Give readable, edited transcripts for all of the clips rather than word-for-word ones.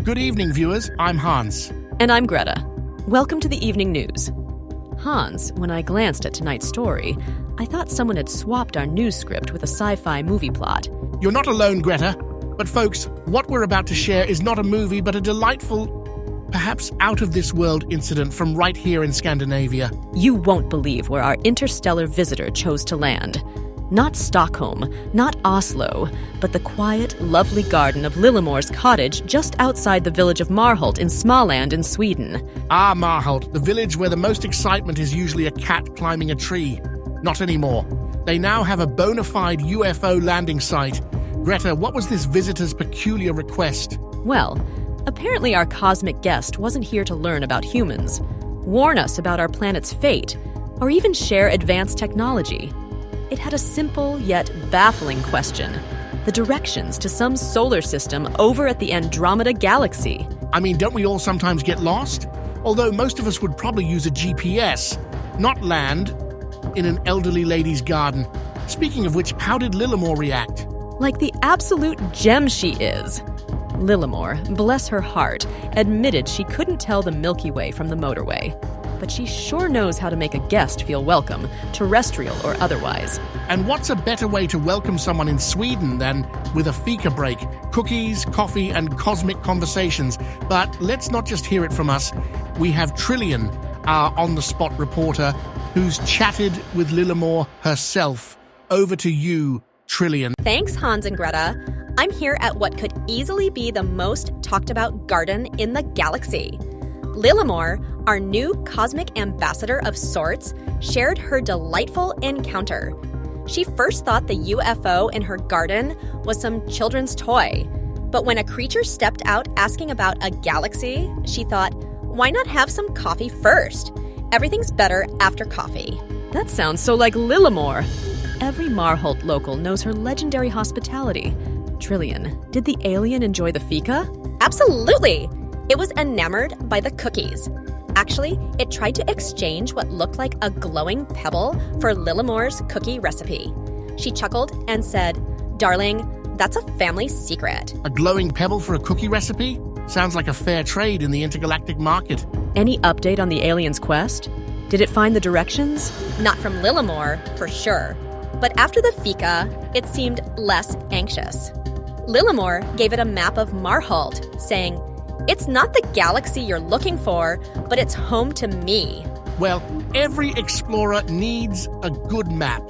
Good evening, viewers. I'm Hans. And I'm Greta. Welcome to the evening news. Hans, when I glanced at tonight's story, I thought someone had swapped our news script with a sci-fi movie plot. You're not alone, Greta. But folks, what we're about to share is not a movie, but a delightful, perhaps out-of-this-world incident from right here in Scandinavia. You won't believe where our interstellar visitor chose to land. Not Stockholm, not Oslo, but the quiet, lovely garden of Lillemor's cottage just outside the village of Marhult in Småland in Sweden. Ah, Marhult, the village where the most excitement is usually a cat climbing a tree. Not anymore. They now have a bona fide UFO landing site. Greta, what was this visitor's peculiar request? Well, apparently our cosmic guest wasn't here to learn about humans, warn us about our planet's fate, or even share advanced technology. It had a simple yet baffling question: the directions to some solar system over at the Andromeda Galaxy. I mean, don't we all sometimes get lost? Although most of us would probably use a GPS, not land in an elderly lady's garden. Speaking of which, how did Lillemor react? Like the absolute gem she is. Lillemor, bless her heart, admitted she couldn't tell the Milky Way from the motorway. But she sure knows how to make a guest feel welcome, terrestrial or otherwise. And what's a better way to welcome someone in Sweden than with a fika break, cookies, coffee, and cosmic conversations? But let's not just hear it from us. We have Trillian, our on-the-spot reporter, who's chatted with Lillemor herself. Over to you, Trillian. Thanks, Hans and Greta. I'm here at what could easily be the most talked about garden in the galaxy. Lillemor, our new cosmic ambassador of sorts, shared her delightful encounter. She first thought the UFO in her garden was some children's toy. But when a creature stepped out asking about a galaxy, she thought, why not have some coffee first? Everything's better after coffee. That sounds so like Lillemor. Every Marhult local knows her legendary hospitality. Trillian, did the alien enjoy the fika? Absolutely! It was enamored by the cookies. Actually, it tried to exchange what looked like a glowing pebble for Lillemor's cookie recipe. She chuckled and said, "Darling, that's a family secret." A glowing pebble for a cookie recipe? Sounds like a fair trade in the intergalactic market. Any update on the alien's quest? Did it find the directions? Not from Lillemor, for sure. But after the fika, it seemed less anxious. Lillemor gave it a map of Marhult, saying, "It's not the galaxy you're looking for, but it's home to me." Well, every explorer needs a good map.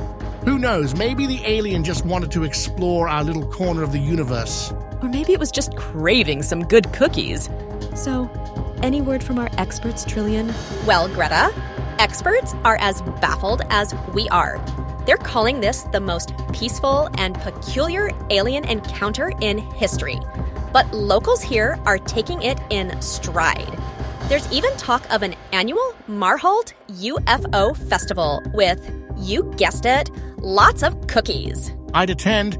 Who knows, maybe the alien just wanted to explore our little corner of the universe. Or maybe it was just craving some good cookies. So, any word from our experts, Trillian? Well, Greta, experts are as baffled as we are. They're calling this the most peaceful and peculiar alien encounter in history. But locals here are taking it in stride. There's even talk of an annual Marhult UFO festival with, you guessed it, lots of cookies. I'd attend.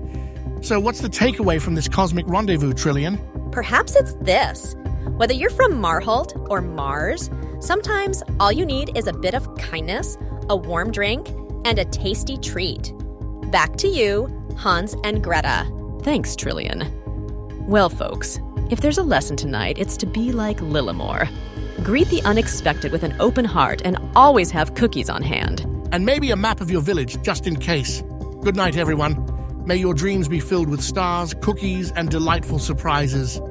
So what's the takeaway from this cosmic rendezvous, Trillian? Perhaps it's this. Whether you're from Marhult or Mars, sometimes all you need is a bit of kindness, a warm drink, and a tasty treat. Back to you, Hans and Greta. Thanks, Trillian. Well, folks, if there's a lesson tonight, it's to be like Lillemor. Greet the unexpected with an open heart and always have cookies on hand. And maybe a map of your village, just in case. Good night, everyone. May your dreams be filled with stars, cookies, and delightful surprises.